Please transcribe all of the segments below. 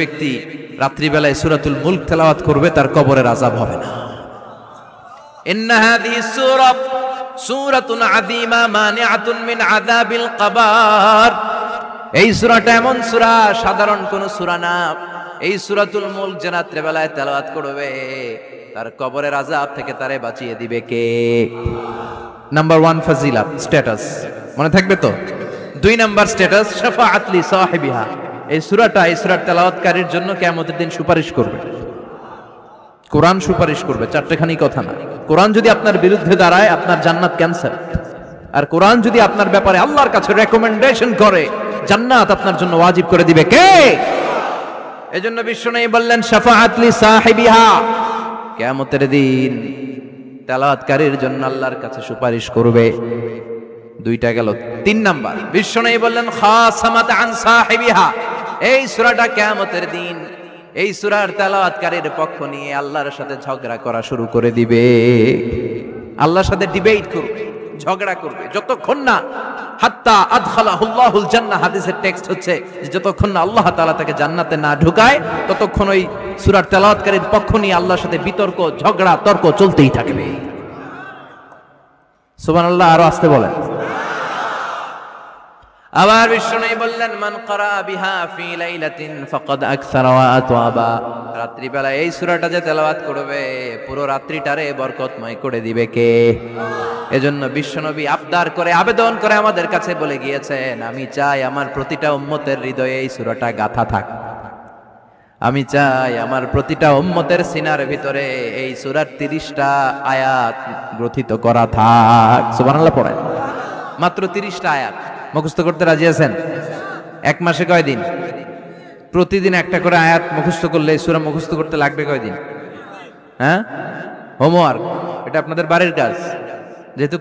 ব্যক্তি রাত্রিবেলায় সূরাতুল মুলক তেলাওয়াত করবে তার কবরের আযাব হবে না। ইন্না হাযিহি সূরাতুন আযীমা মানিআতুন মিন আযাবিল কবর। এই সূরাটা এমন সূরা, সাধারণ কোন সূরা না। এই সূরাতুল মুলক যে রাত্রিবেলায় তেলাওয়াত করবে তার কবরের আযাব থেকে তারে বাঁচিয়ে দিবে কে? নাম্বার 1 ফাজিলাত, স্ট্যাটাস মনে থাকবে তো। 2 নাম্বার স্ট্যাটাস শাফাআত লি সাহিবিহা। এই সূরাটা, এই সূরার তেলাওয়াতকারীর জন্য কিয়ামতের দিন সুপারিশ করবে। কোরআন সুপারিশ করবে, চারটেখানি কথা না। কোরআন যদি আপনার বিরুদ্ধে দাঁড়ায় আপনার জান্নাত ক্যান্সেল, আর কোরআন যদি আপনার ব্যাপারে আল্লাহর কাছে রেকমেন্ডেশন করে জান্নাত আপনার জন্য ওয়াজিব করে দিবে কে? এজন্য বিশ্বনবী বললেন শাফাআত লি সাহিবিহা, কিয়ামতের দিন তেলাওয়াতকারীর জন্য আল্লাহর কাছে সুপারিশ করবে। 2টা গেল। 3 নাম্বার বিশ্বনবী বললেন খাসামাত আন সাহিবিহা। এই সূরাটা কিয়ামতের দিন এই সূরার তেলাওয়াতকারীর পক্ষ নিয়ে আল্লাহর সাথে ঝগড়া করা শুরু করে দিবে। আল্লাহর সাথে ডিবেট করবে, ঝগড়া করবে, যতক্ষণ না হাত্তা আদখালাহুল্লাহুল জান্নাহ। হাদিসের টেক্সট হচ্ছে যতক্ষণ না আল্লাহ তাআলা তাকে জান্নাতে না ঢুকায় ততক্ষণ ওই সূরার তেলাওয়াতকারীর পক্ষ নিয়ে আল্লাহর সাথে বিতর্ক, ঝগড়া, তর্ক চলতেই থাকবে। সুবহানাল্লাহ। আরো আসতে বলেন। আবার বিশ্বনবী বললেন মান ক্বারা বিহা ফি লাইলাতিন ফাকাদ আকসারা ওয়া আতওয়াবা। রাত্রিবেলা এই সূরাটা যে তেলাওয়াত করবে পুরো রাত্রিটারে বরকতময় করে দিবে কে? এজন্য বিশ্বনবী আবদার করে, আবেদন করে আমাদের কাছে বলে গিয়েছেন, আমি চাই আমার প্রতিটা উম্মতের হৃদয়ে এই সূরাটা গাঁথা থাক। আমি চাই আমার প্রতিটা উম্মতের সিনার ভিতরে এই সূরার 30টা আয়াত গ্রথিত করা থাক। সুবহানাল্লাহ পড়েন। মাত্র 30টা আয়াত মুখস্থ করতে রাজি আছেন? 1 মাসে কয় দিন? প্রতিদিন একটা করে আয়াত মুখস্থ করলে সূরা মুখস্থ করতে লাগবে কয় দিন? হ্যাঁ, হোমওয়ার্ক। এটা আপনাদের বাড়ির কাজ, যেহেতু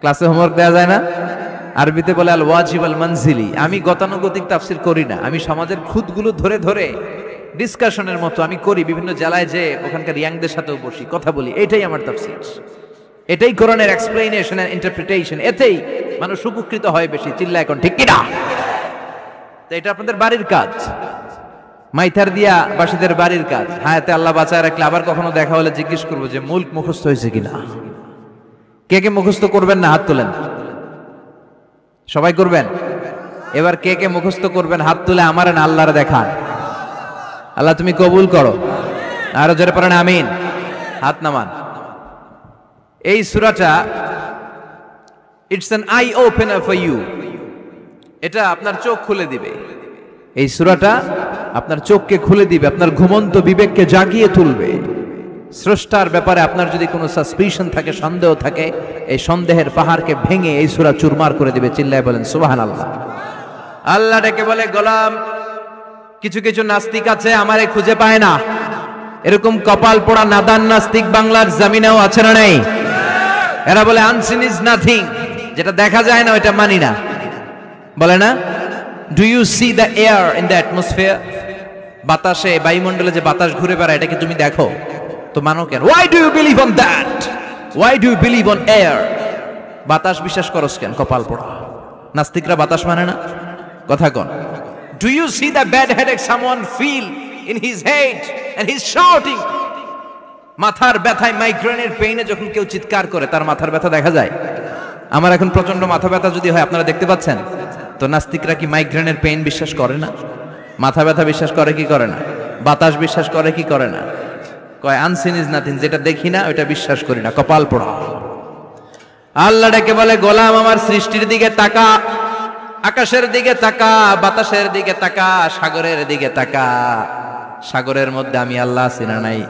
ক্লাসে হোমওয়ার্ক দেওয়া যায় না। আরবিতে বলে আল ওয়াজিব আল মানজিলি। আমি গতানুগতিক তাফসীর করি না, আমি সমাজের খুঁতগুলো ধরে ধরে ডিসকাশনের মতো আমি করি। বিভিন্ন জেলায় যে ওখানকার ইয়াংদের সাথেও বসি, কথা বলি। এটাই আমার তাফসীর, এটাই কোরআনের এক্সপ্লেনেশন এন্ড ইন্টারপ্রিটেশন। এতেই মানুষ উপকৃত হয় বেশি। চিল্লা এখন ঠিক কিনা? তো এটা আপনাদের বাড়ির কাজ, মাইথার দিয়া বাসীদের বাড়ির কাজ। হায়াতে আল্লাহ বাঁচায় রাখলে আবার কখনো দেখা হলে জিজ্ঞেস করবো যে মুলক মুখস্থ হয়েছে কিনা। কে কে মুখস্থ করবেন না হাত তোলেন। সবাই করবেন। এবার কে কে মুখস্থ করবেন হাত তুলে আমার না আল্লাহরে দেখান। আল্লাহ তুমি কবুল করো। আরো জোরে পড়েন আমিন। হাত নামান। এই সূরাটা it's an eye opener for you. এটা আপনার চোখ খুলে দিবে। এই সূরাটা আপনার চোখকে খুলে দিবে, আপনার ঘুমন্ত বিবেককে জাগিয়ে তুলবে। স্রষ্টার ব্যাপারে আপনার যদি কোনো সাসপিশন থাকে, সন্দেহ থাকে, এই সন্দেহের পাহাড়কে ভেঙে এই সূরা চুরমার করে দিবে। চিল্লায় বলেন সুবহানাল্লাহ। আল্লাহ ডেকে বলে গোলাম, কিছু কিছু নাস্তিক আছে আমারে খুঁজে পায় না। এরকম কপাল পোড়া নাদান নাস্তিক বাংলার জমিনেও আছে না নেই? এরা বলে আনসিন ইজ নাথিং, যেটা দেখা যায় না ওইটা মানি না, বলে না? Do you see the air in the atmosphere? বাতাসে, বায়ুমণ্ডলে যে বাতাস ঘুরে বেড়ায় এটাকে তুমি দেখো তো মানো কেন? Why do you believe on that? Why do you believe on air? বাতাস বিশ্বাস করস কেন? কপাল পোড়া নাস্তিকরা বাতাস মানে না। কথা কন। Do you see the bad headache someone feel in his head and he is shouting? মাথার ব্যথায়, মাইগ্রেনের পেইনে যখন কেউ চিৎকার করে তার মাথার ব্যথা দেখা যায়? আমার এখন প্রচন্ড মাথা ব্যথা যদি হয় আপনারা দেখতে পাচ্ছেন তো নাস্তিকরা কি মাইগ্রেনের পেইন বিশ্বাস করে না? মাথা ব্যথা বিশ্বাস করে কি করে না? বাতাস বিশ্বাস করে কি করে না? কয় আনসিন ইজ নাথিং, যেটা দেখি না ওইটা বিশ্বাস করি না। কপাল পোড়া। আল্লাহ ডেকে বলে গোলাম আমার সৃষ্টির দিকে তাকা, আকাশের দিকে তাকা, বাতাসের দিকে তাকা, সাগরের দিকে তাকা। সাগরের মধ্যে আমি আল্লাহ আছি না নাই?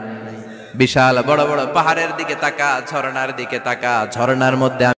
বিশাল বড় বড় পাহাড়ের দিকে তাকা, ঝর্ণার দিকে তাকা, ঝর্ণার মধ্যে